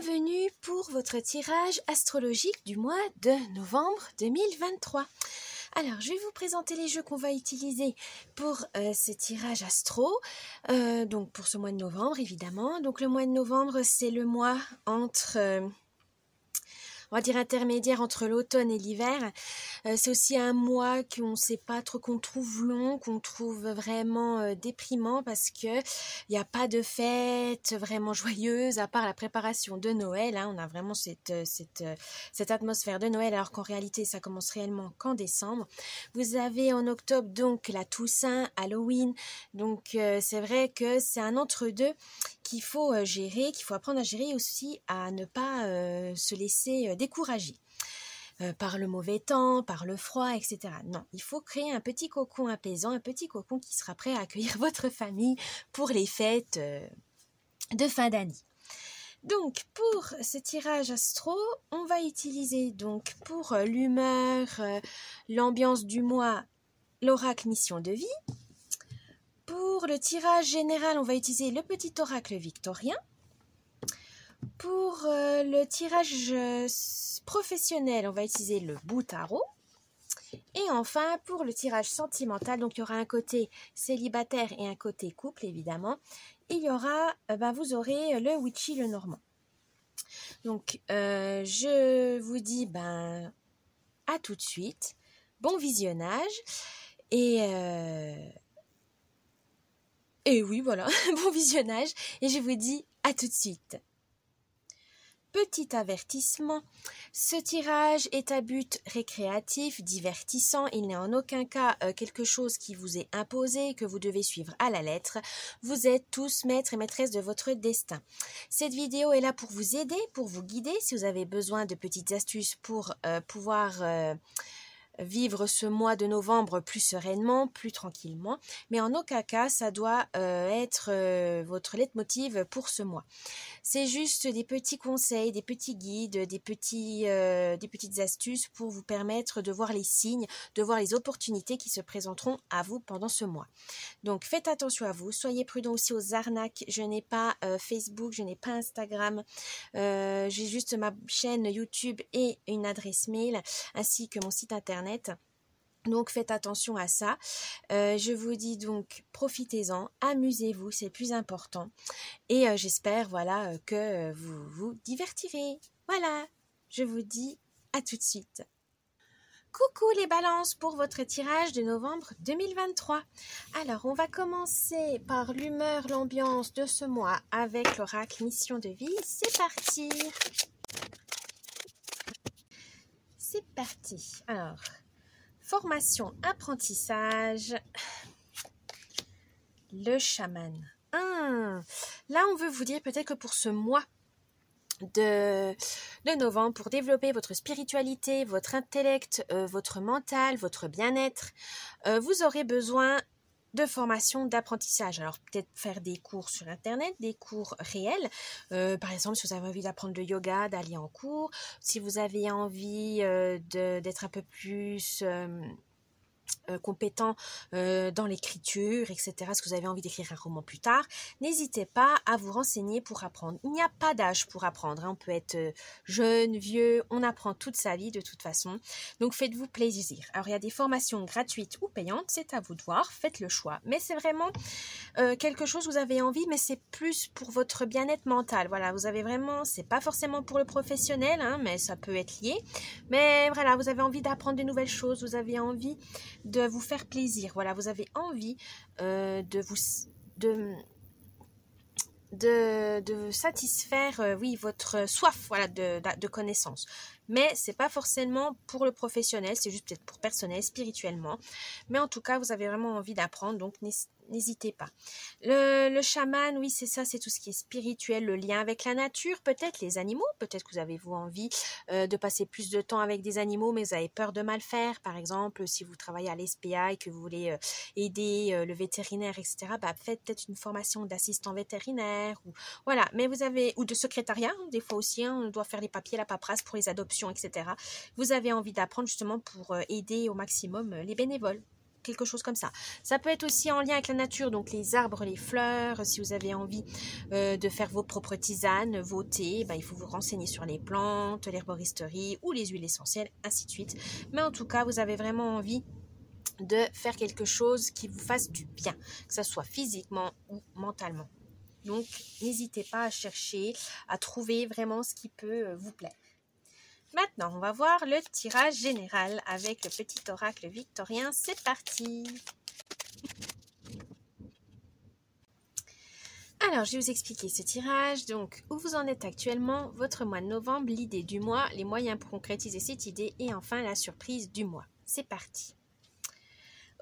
Bienvenue pour votre tirage astrologique du mois de novembre 2023. Alors, je vais vous présenter les jeux qu'on va utiliser pour ce tirage astro, donc pour ce mois de novembre évidemment. Donc le mois de novembre, c'est le mois entre... on va dire intermédiaire entre l'automne et l'hiver. C'est aussi un mois qu'on ne sait pas trop, qu'on trouve long, qu'on trouve vraiment déprimant parce que il n'y a pas de fête vraiment joyeuse à part la préparation de Noël. Hein. On a vraiment cette atmosphère de Noël alors qu'en réalité ça commence réellement qu'en décembre. Vous avez en octobre donc la Toussaint, Halloween. Donc c'est vrai que c'est un entre-deux qu'il faut gérer, qu'il faut apprendre à gérer aussi à ne pas se laisser décourager par le mauvais temps, par le froid, etc. Non, il faut créer un petit cocon apaisant, un petit cocon qui sera prêt à accueillir votre famille pour les fêtes de fin d'année. Donc, pour ce tirage astro, on va utiliser donc pour l'humeur, l'ambiance du mois, l'oracle mission de vie. Pour le tirage général, on va utiliser le petit oracle victorien. Pour le tirage professionnel, on va utiliser le bout tarot. Et enfin, pour le tirage sentimental, donc il y aura un côté célibataire et un côté couple, évidemment. Et il y aura, vous aurez le witchy, le normand. Donc, je vous dis, à tout de suite. Bon visionnage. Et oui, voilà, bon visionnage. Et je vous dis à tout de suite. Petit avertissement, ce tirage est à but récréatif, divertissant. Il n'est en aucun cas quelque chose qui vous est imposé, que vous devez suivre à la lettre. Vous êtes tous maîtres et maîtresses de votre destin. Cette vidéo est là pour vous aider, pour vous guider. Si vous avez besoin de petites astuces pour pouvoir... vivre ce mois de novembre plus sereinement, plus tranquillement, mais en aucun cas ça doit être votre leitmotiv pour ce mois. C'est juste des petits conseils, des petits guides, des petites astuces pour vous permettre de voir les signes, de voir les opportunités qui se présenteront à vous pendant ce mois. Donc faites attention à vous, soyez prudents aussi aux arnaques. Je n'ai pas Facebook, je n'ai pas Instagram, j'ai juste ma chaîne YouTube et une adresse mail ainsi que mon site internet. Donc faites attention à ça. Je vous dis donc profitez-en, amusez-vous, c'est le plus important. Et j'espère voilà que vous vous divertirez. Voilà, je vous dis à tout de suite. Coucou les balances pour votre tirage de novembre 2023. Alors on va commencer par l'humeur, l'ambiance de ce mois avec l'oracle mission de vie. C'est parti. C'est parti. Alors, formation, apprentissage, le chaman. Là, on veut vous dire peut-être que pour ce mois de novembre, pour développer votre spiritualité, votre intellect, votre mental, votre bien-être, vous aurez besoin de formation, d'apprentissage. Alors peut-être faire des cours sur internet, des cours réels. Par exemple, si vous avez envie d'apprendre le yoga, d'aller en cours. Si vous avez envie d'être un peu plus compétent dans l'écriture, etc. Si vous avez envie d'écrire un roman plus tard, n'hésitez pas à vous renseigner pour apprendre. Il n'y a pas d'âge pour apprendre. Hein. On peut être jeune, vieux, on apprend toute sa vie de toute façon. Donc faites-vous plaisir. Alors il y a des formations gratuites ou payantes, c'est à vous de voir, faites le choix. Mais c'est vraiment quelque chose que vous avez envie, mais c'est plus pour votre bien-être mental. Voilà, vous avez vraiment, c'est pas forcément pour le professionnel, hein, mais ça peut être lié. Mais voilà, vous avez envie d'apprendre de nouvelles choses, vous avez envie de vous faire plaisir. Voilà, vous avez envie de satisfaire votre soif voilà, de connaissances. Mais c'est pas forcément pour le professionnel, c'est juste peut-être pour personnel, spirituellement. Mais en tout cas, vous avez vraiment envie d'apprendre, donc n'hésitez pas. Le chaman, oui, c'est ça, c'est tout ce qui est spirituel, le lien avec la nature, peut-être les animaux, peut-être que vous avez envie de passer plus de temps avec des animaux, mais vous avez peur de mal faire. Par exemple, si vous travaillez à l'SPA et que vous voulez aider le vétérinaire, etc., faites peut-être une formation d'assistant vétérinaire, ou voilà, mais vous avez, ou de secrétariat, hein, des fois aussi, hein, on doit faire les papiers, la paperasse pour les adoptions, etc. Vous avez envie d'apprendre justement pour aider au maximum les bénévoles. quelque chose comme ça. Ça peut être aussi en lien avec la nature, donc les arbres, les fleurs. Si vous avez envie de faire vos propres tisanes, vos thés, il faut vous renseigner sur les plantes, l'herboristerie ou les huiles essentielles, ainsi de suite. Mais en tout cas, vous avez vraiment envie de faire quelque chose qui vous fasse du bien, que ce soit physiquement ou mentalement. Donc, n'hésitez pas à chercher, à trouver vraiment ce qui peut vous plaire. Maintenant, on va voir le tirage général avec le petit oracle victorien. C'est parti! Alors, je vais vous expliquer ce tirage. Donc, où vous en êtes actuellement, votre mois de novembre, l'idée du mois, les moyens pour concrétiser cette idée et enfin la surprise du mois. C'est parti!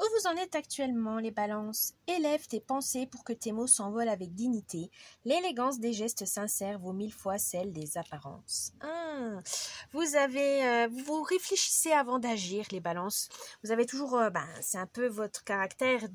Où vous en êtes actuellement, les balances? Élève tes pensées pour que tes mots s'envolent avec dignité. L'élégance des gestes sincères vaut 1000 fois celle des apparences. Vous réfléchissez avant d'agir, les balances. Vous avez toujours, c'est un peu votre caractère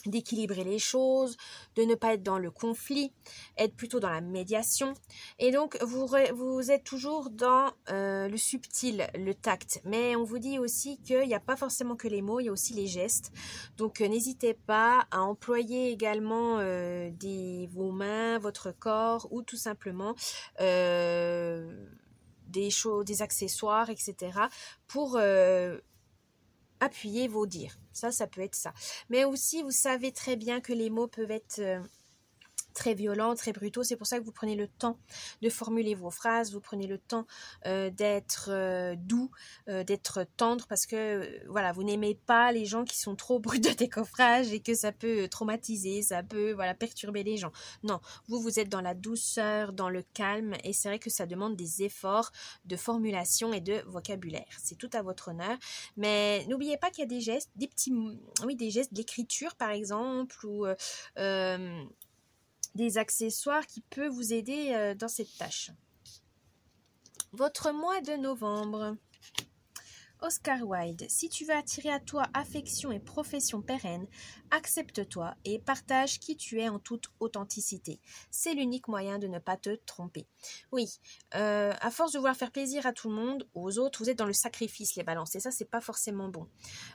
d'équilibrer les choses, de ne pas être dans le conflit, être plutôt dans la médiation. Et donc, vous êtes toujours dans le subtil, le tact. Mais on vous dit aussi qu'il n'y a pas forcément que les mots, il y a aussi les gestes. Donc, n'hésitez pas à employer également vos mains, votre corps ou tout simplement des accessoires, etc. pour appuyer vos dires. Ça peut être ça. Mais aussi, vous savez très bien que les mots peuvent être très violents, très brutaux. C'est pour ça que vous prenez le temps de formuler vos phrases, vous prenez le temps d'être doux, d'être tendre, parce que voilà, vous n'aimez pas les gens qui sont trop bruts de décoffrage et que ça peut traumatiser, ça peut perturber les gens. Non, vous êtes dans la douceur, dans le calme, et c'est vrai que ça demande des efforts de formulation et de vocabulaire. C'est tout à votre honneur, mais n'oubliez pas qu'il y a des gestes, des gestes d'écriture par exemple, ou des accessoires qui peuvent vous aider dans cette tâche. Votre mois de novembre. Oscar Wilde, si tu veux attirer à toi affection et profession pérenne, accepte-toi et partage qui tu es en toute authenticité. C'est l'unique moyen de ne pas te tromper. Oui, à force de vouloir faire plaisir à tout le monde, aux autres, vous êtes dans le sacrifice, les balances, et ça, c'est pas forcément bon.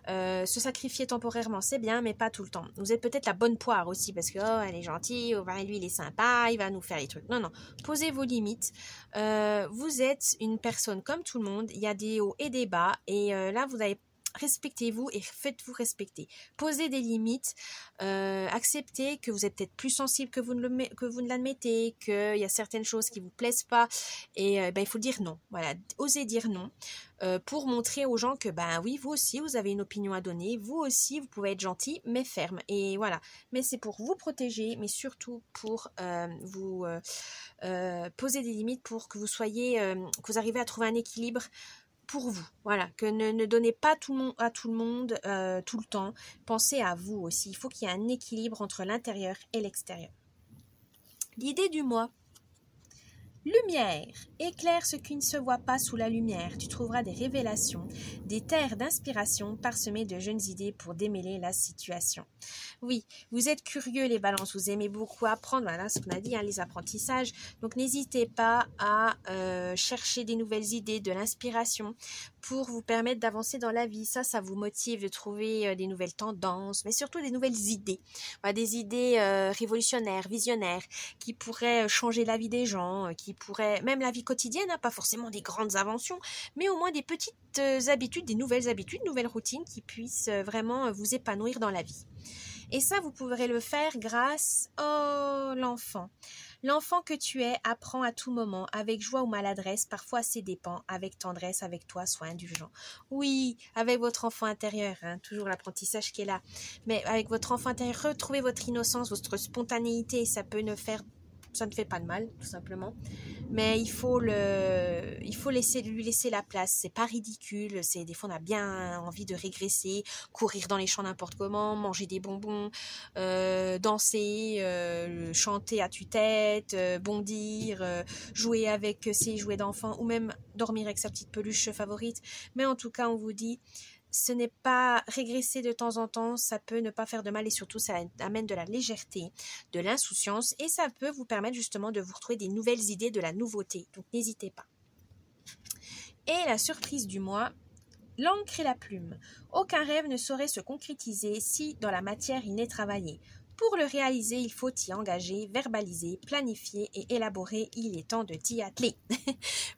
Se sacrifier temporairement, c'est bien, mais pas tout le temps. Vous êtes peut-être la bonne poire aussi, parce que, elle est gentille, lui, il est sympa, il va nous faire les trucs. Non, posez vos limites. Vous êtes une personne comme tout le monde, il y a des hauts et des bas, et là, vous avez respectez-vous et faites-vous respecter. Posez des limites, acceptez que vous êtes peut-être plus sensible que vous ne l'admettez, qu'il y a certaines choses qui vous plaisent pas, et il faut dire non. Voilà, osez dire non pour montrer aux gens que oui, vous aussi, vous avez une opinion à donner, vous aussi, vous pouvez être gentil, mais ferme. Et voilà, mais c'est pour vous protéger, mais surtout pour vous poser des limites pour que vous soyez, que vous arrivez à trouver un équilibre pour vous, voilà, que ne donnez pas à tout le monde tout le temps, pensez à vous aussi, il faut qu'il y ait un équilibre entre l'intérieur et l'extérieur. L'idée du mois. Lumière, éclaire ce qui ne se voit pas sous la lumière, tu trouveras des révélations, des terres d'inspiration parsemées de jeunes idées pour démêler la situation. Oui, vous êtes curieux les balances, vous aimez beaucoup apprendre, voilà ce qu'on a dit, les apprentissages, donc n'hésitez pas à chercher des nouvelles idées, de l'inspiration pour vous permettre d'avancer dans la vie. Ça vous motive de trouver des nouvelles tendances, mais surtout des nouvelles idées, des idées révolutionnaires, visionnaires, qui pourraient changer la vie des gens, qui pourraient, même la vie quotidienne, pas forcément des grandes inventions, mais au moins des petites habitudes, des nouvelles habitudes, nouvelles routines qui puissent vraiment vous épanouir dans la vie. Et ça, vous pourrez le faire grâce l'enfant. L'enfant que tu es apprend à tout moment, avec joie ou maladresse, parfois ses dépens, avec tendresse, avec toi, sois indulgent. Oui, avec votre enfant intérieur, toujours l'apprentissage qui est là. Mais avec votre enfant intérieur, retrouvez votre innocence, votre spontanéité, ça ne fait pas de mal, tout simplement. Mais il faut lui laisser la place. C'est pas ridicule. Des fois on a bien envie de régresser, courir dans les champs n'importe comment, manger des bonbons, danser, chanter à tue-tête, bondir, jouer avec ses jouets d'enfant ou même dormir avec sa petite peluche favorite. Mais en tout cas, on vous dit, ce n'est pas régresser de temps en temps, ça peut ne pas faire de mal et surtout ça amène de la légèreté, de l'insouciance et ça peut vous permettre justement de vous retrouver des nouvelles idées, de la nouveauté. Donc n'hésitez pas. Et la surprise du mois, l'encre et la plume. Aucun rêve ne saurait se concrétiser si dans la matière il n'est travaillé. Pour le réaliser, il faut y engager, verbaliser, planifier et élaborer. Il est temps de t'y atteler.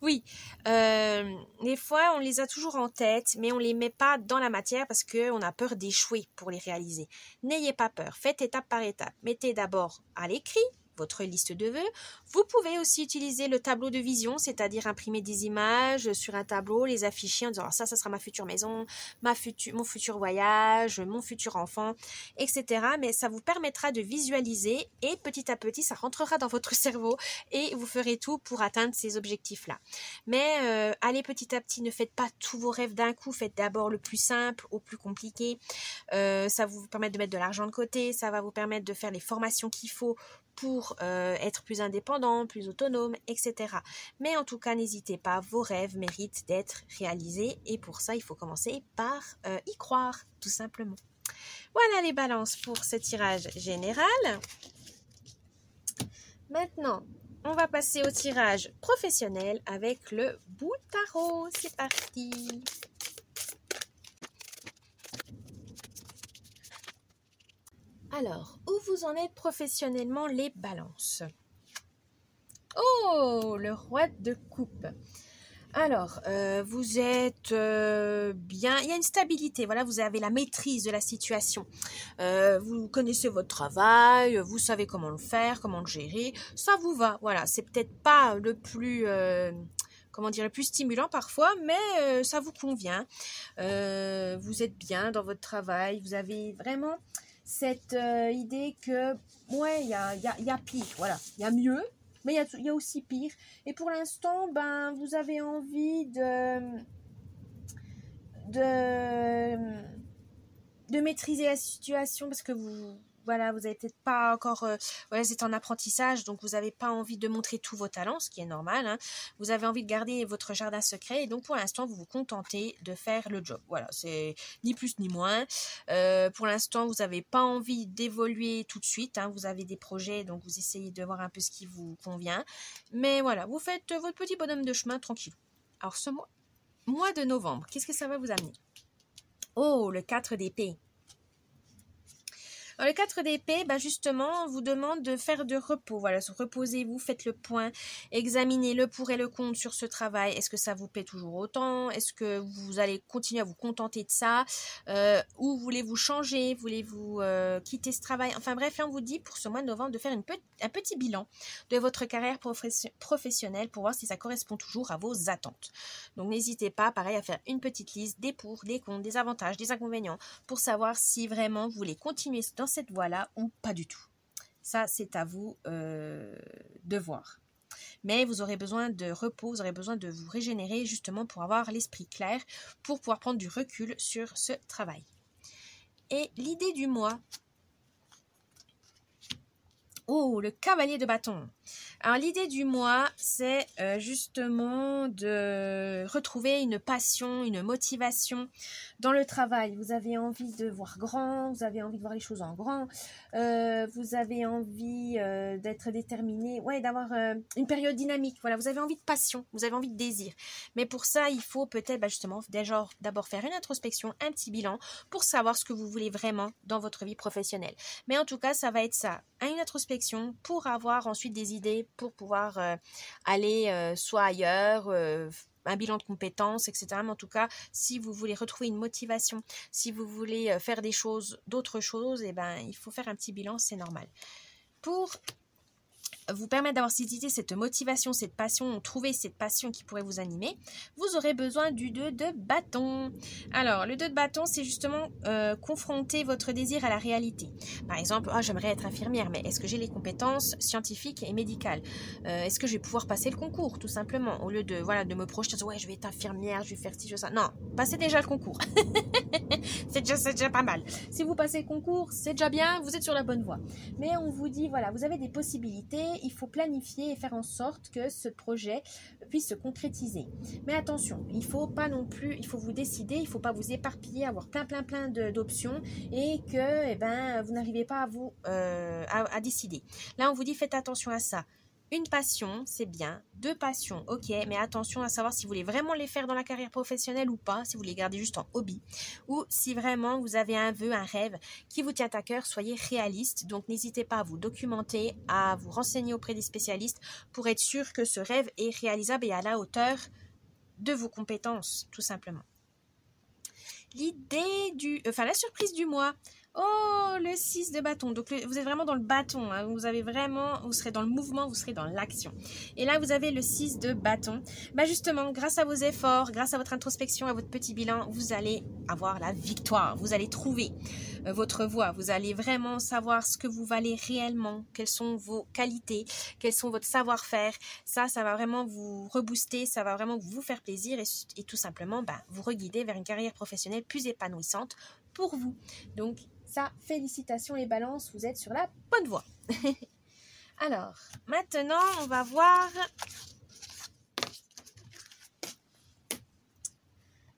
Oui, des fois on les a toujours en tête, mais on les met pas dans la matière parce qu'on a peur d'échouer pour les réaliser. N'ayez pas peur, faites étape par étape. Mettez d'abord à l'écrit votre liste de vœux. Vous pouvez aussi utiliser le tableau de vision, c'est-à-dire imprimer des images sur un tableau, les afficher en disant ça sera ma future maison, mon futur voyage, mon futur enfant, etc. Mais ça vous permettra de visualiser et petit à petit, ça rentrera dans votre cerveau et vous ferez tout pour atteindre ces objectifs-là. Mais allez petit à petit, ne faites pas tous vos rêves d'un coup, faites d'abord le plus simple au plus compliqué. Ça va vous permettre de mettre de l'argent de côté, ça va vous permettre de faire les formations qu'il faut pour être plus indépendant, plus autonome, etc. Mais en tout cas, n'hésitez pas, vos rêves méritent d'être réalisés et pour ça, il faut commencer par y croire, tout simplement. Voilà les balances pour ce tirage général. Maintenant, on va passer au tirage professionnel avec le bout de tarot. C'est parti! Alors, où vous en êtes professionnellement les balances? Oh, le roi de coupe. Alors, vous êtes bien, il y a une stabilité, voilà, vous avez la maîtrise de la situation. Vous connaissez votre travail, vous savez comment le faire, comment le gérer, ça vous va, voilà, c'est peut-être pas le plus... comment dire, le plus stimulant parfois, mais ça vous convient. Vous êtes bien dans votre travail, vous avez vraiment cette idée que, ouais, il y a pire, voilà, il y a mieux, mais il y a aussi pire. Et pour l'instant, ben, vous avez envie de maîtriser la situation parce que voilà, vous n'avez peut-être pas encore, voilà, c'est en apprentissage, donc vous n'avez pas envie de montrer tous vos talents, ce qui est normal, hein. Vous avez envie de garder votre jardin secret, et donc pour l'instant, vous vous contentez de faire le job. Voilà, c'est ni plus ni moins. Pour l'instant, vous n'avez pas envie d'évoluer tout de suite, hein. Vous avez des projets, donc vous essayez de voir un peu ce qui vous convient. Mais voilà, vous faites votre petit bonhomme de chemin tranquille. Alors, ce mois de novembre, qu'est-ce que ça va vous amener? Oh, le 4 d'épée. Alors, le 4 d'épée, ben justement, vous demande de faire de repos. Voilà, reposez-vous, faites le point, examinez le pour et le contre sur ce travail. Est-ce que ça vous plaît toujours autant? Est-ce que vous allez continuer à vous contenter de ça? Ou voulez-vous changer? Voulez-vous quitter ce travail? Enfin bref, là, on vous dit pour ce mois de novembre de faire un petit bilan de votre carrière professionnelle pour voir si ça correspond toujours à vos attentes. Donc, n'hésitez pas, pareil, à faire une petite liste des pour, des contre, des avantages, des inconvénients pour savoir si vraiment vous voulez continuer dans cette voie-là ou pas du tout. Ça, c'est à vous de voir. Mais vous aurez besoin de repos, vous aurez besoin de vous régénérer justement pour avoir l'esprit clair, pour pouvoir prendre du recul sur ce travail. Et l'idée du mois. Oh, le cavalier de bâton. Alors, l'idée du mois, c'est justement de retrouver une passion, une motivation dans le travail. Vous avez envie de voir grand, vous avez envie de voir les choses en grand, vous avez envie d'être déterminé, ouais, d'avoir une période dynamique. Voilà, vous avez envie de passion, vous avez envie de désir. Mais pour ça, il faut peut-être justement déjà d'abord faire une introspection, un petit bilan pour savoir ce que vous voulez vraiment dans votre vie professionnelle. Mais en tout cas, ça va être ça, une introspection pour avoir ensuite des idées pour pouvoir aller soit ailleurs, un bilan de compétences, etc. Mais en tout cas, si vous voulez retrouver une motivation, si vous voulez faire des choses, d'autres choses, eh ben, il faut faire un petit bilan, c'est normal. Pour vous permettre d'avoir cette idée, cette motivation, cette passion, trouver cette passion qui pourrait vous animer, vous aurez besoin du 2 de bâton. Alors, le 2 de bâton, c'est justement confronter votre désir à la réalité. Par exemple, j'aimerais être infirmière, mais est-ce que j'ai les compétences scientifiques et médicales? Est-ce que je vais pouvoir passer le concours, tout simplement, au lieu de, voilà, de me projeter, ouais, je vais être infirmière, je vais faire ci, je vais ça. Non, passez déjà le concours. c'est déjà pas mal. Si vous passez le concours, c'est déjà bien, vous êtes sur la bonne voie. Mais on vous dit, voilà, vous avez des possibilités, il faut planifier et faire en sorte que ce projet puisse se concrétiser. Mais attention, il faut pas non plus, il faut vous décider, il faut pas vous éparpiller, avoir plein d'options et que vous n'arrivez pas à vous à décider. Là, on vous dit faites attention à ça. une passion, c'est bien. 2 passions, ok, mais attention à savoir si vous voulez vraiment les faire dans la carrière professionnelle ou pas, si vous les gardez juste en hobby, ou si vraiment vous avez un vœu, un rêve qui vous tient à cœur, soyez réaliste. Donc n'hésitez pas à vous documenter, à vous renseigner auprès des spécialistes pour être sûr que ce rêve est réalisable et à la hauteur de vos compétences, tout simplement. La surprise du mois. Oh, le 6 de bâton. Donc, vous êtes vraiment dans le bâton. Hein. Vous serez dans le mouvement, vous serez dans l'action. Et là, vous avez le 6 de bâton. Bah, justement, grâce à vos efforts, grâce à votre introspection, à votre petit bilan, vous allez avoir la victoire. Vous allez trouver votre voie. Vous allez vraiment savoir ce que vous valez réellement, quelles sont vos qualités, quels sont votre savoir-faire. Ça va vraiment vous rebooster, ça va vraiment vous faire plaisir et tout simplement vous reguider vers une carrière professionnelle plus épanouissante pour vous. Donc, ça, félicitations les balances, vous êtes sur la bonne voie. Alors, maintenant, on va voir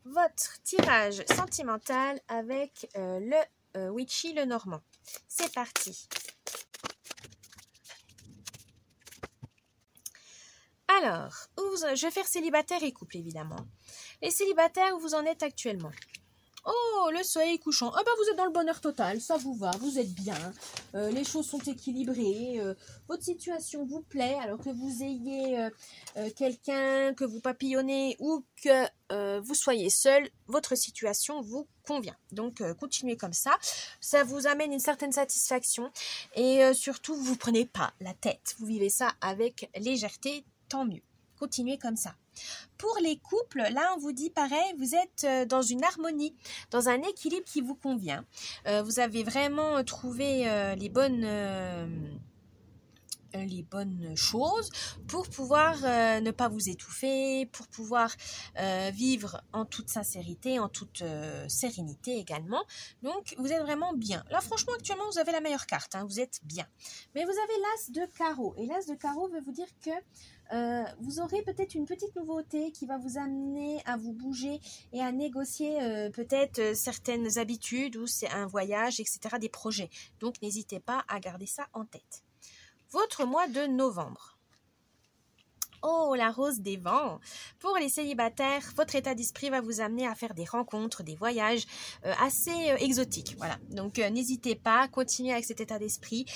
votre tirage sentimental avec le Witchy le Normand. C'est parti. Alors, je vais faire célibataire et couple, évidemment. Les célibataires, où vous en êtes actuellement? Oh, le soleil couchant. Ah ben, vous êtes dans le bonheur total, ça vous va, vous êtes bien. Les choses sont équilibrées. Votre situation vous plaît, alors que vous ayez quelqu'un, que vous papillonnez ou que vous soyez seul, votre situation vous convient. Donc, continuez comme ça. Ça vous amène une certaine satisfaction. Et surtout, vous ne prenez pas la tête. Vous vivez ça avec légèreté, tant mieux. Continuez comme ça. Pour les couples, là on vous dit pareil, vous êtes dans une harmonie, dans un équilibre qui vous convient. Vous avez vraiment trouvé les bonnes choses pour pouvoir ne pas vous étouffer, pour pouvoir vivre en toute sincérité, en toute sérénité également. Donc vous êtes vraiment bien. Là franchement actuellement vous avez la meilleure carte, hein, vous êtes bien. Mais vous avez l'as de carreau et l'as de carreau veut vous dire que vous aurez peut-être une petite nouveauté qui va vous amener à vous bouger et à négocier peut-être certaines habitudes ou c'est un voyage, etc., des projets. Donc n'hésitez pas à garder ça en tête. Votre mois de novembre. Oh, la rose des vents. Pour les célibataires, votre état d'esprit va vous amener à faire des rencontres, des voyages assez exotiques. Voilà. Donc, n'hésitez pas, continuez avec cet état d'esprit,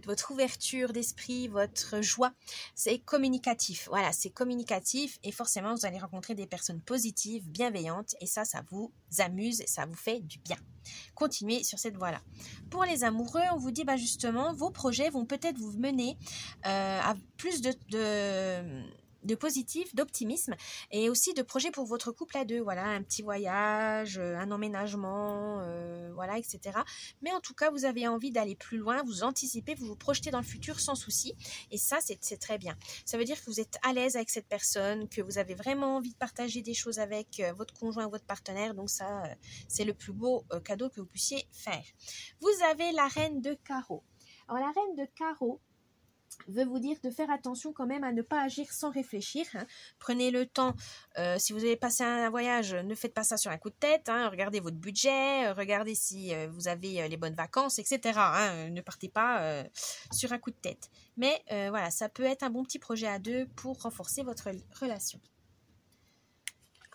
votre ouverture d'esprit, votre joie. C'est communicatif. Voilà, c'est communicatif et forcément, vous allez rencontrer des personnes positives, bienveillantes et ça vous amuse, ça vous fait du bien. Continuez sur cette voie-là. Pour les amoureux, on vous dit justement, vos projets vont peut-être vous mener à plus de positif, d'optimisme et aussi de projets pour votre couple à deux. Voilà, un petit voyage, un emménagement, voilà, etc. Mais en tout cas, vous avez envie d'aller plus loin, vous anticipez, vous vous projetez dans le futur sans souci. Et ça, c'est très bien. Ça veut dire que vous êtes à l'aise avec cette personne, que vous avez vraiment envie de partager des choses avec votre conjoint ou votre partenaire. Donc ça, c'est le plus beau cadeau que vous puissiez faire. Vous avez la reine de carreau. Alors la reine de carreau veut vous dire de faire attention quand même à ne pas agir sans réfléchir. Hein. Prenez le temps, si vous avez passé un voyage, ne faites pas ça sur un coup de tête. Hein. Regardez votre budget, regardez si vous avez les bonnes vacances, etc. Hein. Ne partez pas sur un coup de tête. Mais voilà, ça peut être un bon petit projet à deux pour renforcer votre relation.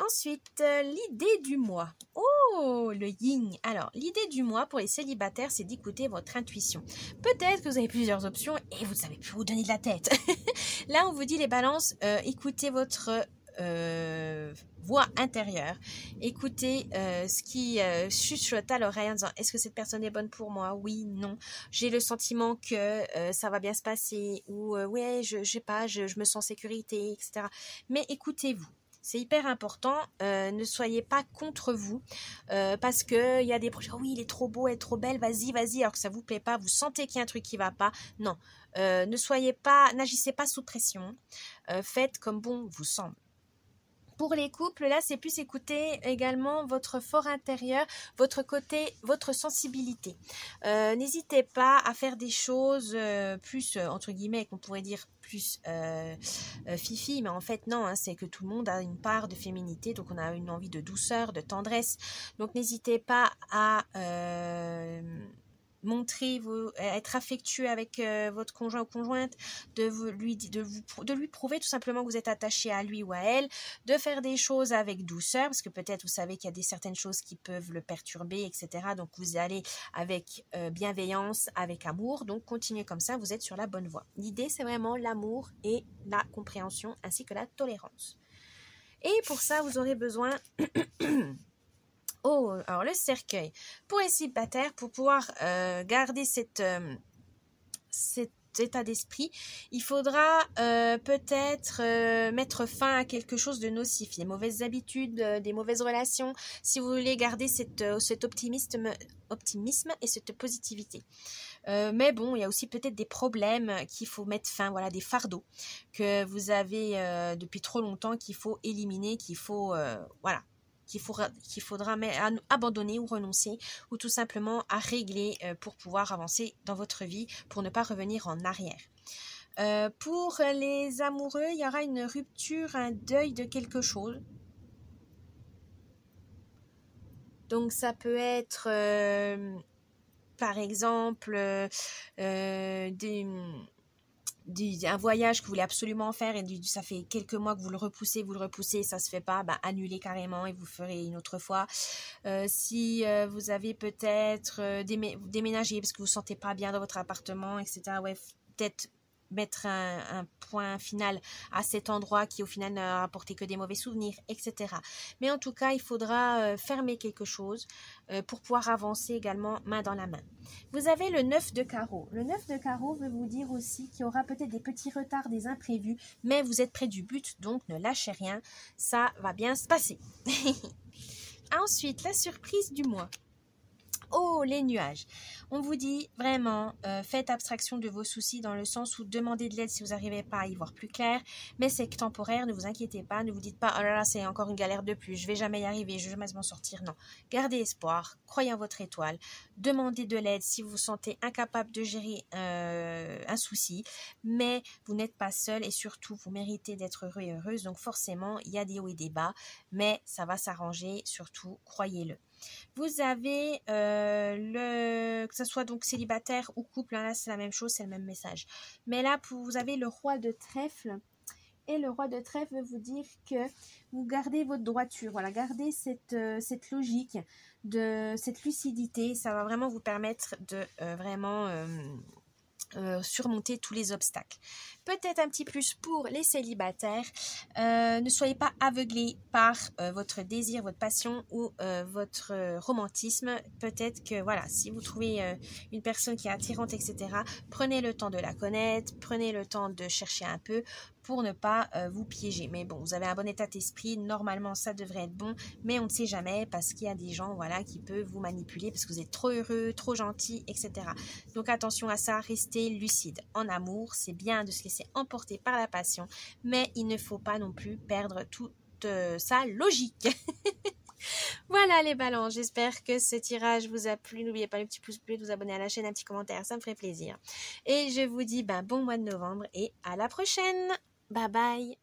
Ensuite, l'idée du mois. Oh, le yin. Alors, l'idée du mois pour les célibataires, c'est d'écouter votre intuition. Peut-être que vous avez plusieurs options et vous ne savez plus vous donner de la tête. Là, on vous dit les balances, écoutez votre voix intérieure. Écoutez ce qui chuchote à l'oreille en disant, est-ce que cette personne est bonne pour moi? Oui, non. J'ai le sentiment que ça va bien se passer ou ouais, je sais pas, je me sens en sécurité, etc. Mais écoutez-vous. C'est hyper important, ne soyez pas contre vous, parce qu'il y a des projets, oh oui, il est trop beau, elle est trop belle, vas-y, alors que ça vous plaît pas, vous sentez qu'il y a un truc qui va pas, non, n'agissez pas sous pression, faites comme bon vous semble. Pour les couples, là, c'est plus écouter également votre fort intérieur, votre côté, votre sensibilité. N'hésitez pas à faire des choses plus, entre guillemets, qu'on pourrait dire plus fifi, mais en fait, non, hein, c'est que tout le monde a une part de féminité, donc on a une envie de douceur, de tendresse. Donc, n'hésitez pas à être affectueux avec votre conjoint ou conjointe, de lui prouver tout simplement que vous êtes attaché à lui ou à elle, de faire des choses avec douceur, parce que peut-être vous savez qu'il y a certaines choses qui peuvent le perturber, etc. Donc vous allez avec bienveillance, avec amour, donc continuez comme ça, vous êtes sur la bonne voie. L'idée, c'est vraiment l'amour et la compréhension, ainsi que la tolérance. Et pour ça, vous aurez besoin... Oh, alors le cercueil. Pour les célibataires, pour pouvoir garder cet état d'esprit, il faudra peut-être mettre fin à quelque chose de nocif, des mauvaises habitudes, des mauvaises relations, si vous voulez garder cet optimisme et cette positivité. Mais bon, il y a aussi peut-être des problèmes qu'il faut mettre fin, voilà, des fardeaux que vous avez depuis trop longtemps, qu'il faut éliminer, qu'il faudra abandonner ou renoncer, ou tout simplement à régler pour pouvoir avancer dans votre vie, pour ne pas revenir en arrière. Pour les amoureux, il y aura une rupture, un deuil de quelque chose. Donc ça peut être par exemple un voyage que vous voulez absolument faire et ça fait quelques mois que vous le repoussez, ça se fait pas, annulez carrément et vous ferez une autre fois. Si vous avez peut-être déménagé parce que vous ne vous sentez pas bien dans votre appartement, etc., ouais, peut-être mettre un point final à cet endroit qui au final n'a apporté que des mauvais souvenirs, etc. Mais en tout cas, il faudra fermer quelque chose pour pouvoir avancer également main dans la main. Vous avez le 9 de carreau. Le 9 de carreau veut vous dire aussi qu'il y aura peut-être des petits retards, des imprévus, mais vous êtes près du but, donc ne lâchez rien, ça va bien se passer. Ensuite, la surprise du mois. Oh, les nuages. On vous dit vraiment, faites abstraction de vos soucis dans le sens où demandez de l'aide si vous n'arrivez pas à y voir plus clair, mais c'est temporaire, ne vous inquiétez pas, ne vous dites pas, oh là là, c'est encore une galère de plus, je vais jamais y arriver, je vais jamais m'en sortir. Non, gardez espoir, croyez en votre étoile, demandez de l'aide si vous vous sentez incapable de gérer un souci, mais vous n'êtes pas seul et surtout, vous méritez d'être heureux et heureuse, donc forcément, il y a des hauts et des bas, mais ça va s'arranger, surtout, croyez-le. Vous avez que ce soit donc célibataire ou couple, là c'est la même chose, c'est le même message. Mais là, vous avez le roi de trèfle. Et le roi de trèfle veut vous dire que vous gardez votre droiture. Voilà, gardez cette logique, cette lucidité. Ça va vraiment vous permettre de vraiment surmonter tous les obstacles. Peut-être un petit plus pour les célibataires, ne soyez pas aveuglés par votre désir, votre passion ou votre romantisme. Peut-être que voilà, si vous trouvez une personne qui est attirante, etc., prenez le temps de la connaître, prenez le temps de chercher un peu pour ne pas vous piéger. Mais bon, vous avez un bon état d'esprit, normalement ça devrait être bon, mais on ne sait jamais parce qu'il y a des gens voilà, qui peuvent vous manipuler parce que vous êtes trop heureux, trop gentil, etc. Donc attention à ça, restez lucide. En amour, c'est bien de se laisser emporter par la passion, mais il ne faut pas non plus perdre toute sa logique. Voilà les balances, j'espère que ce tirage vous a plu. N'oubliez pas le petit pouce bleu, de vous abonner à la chaîne, un petit commentaire, ça me ferait plaisir. Et je vous dis bon mois de novembre et à la prochaine. Bye bye.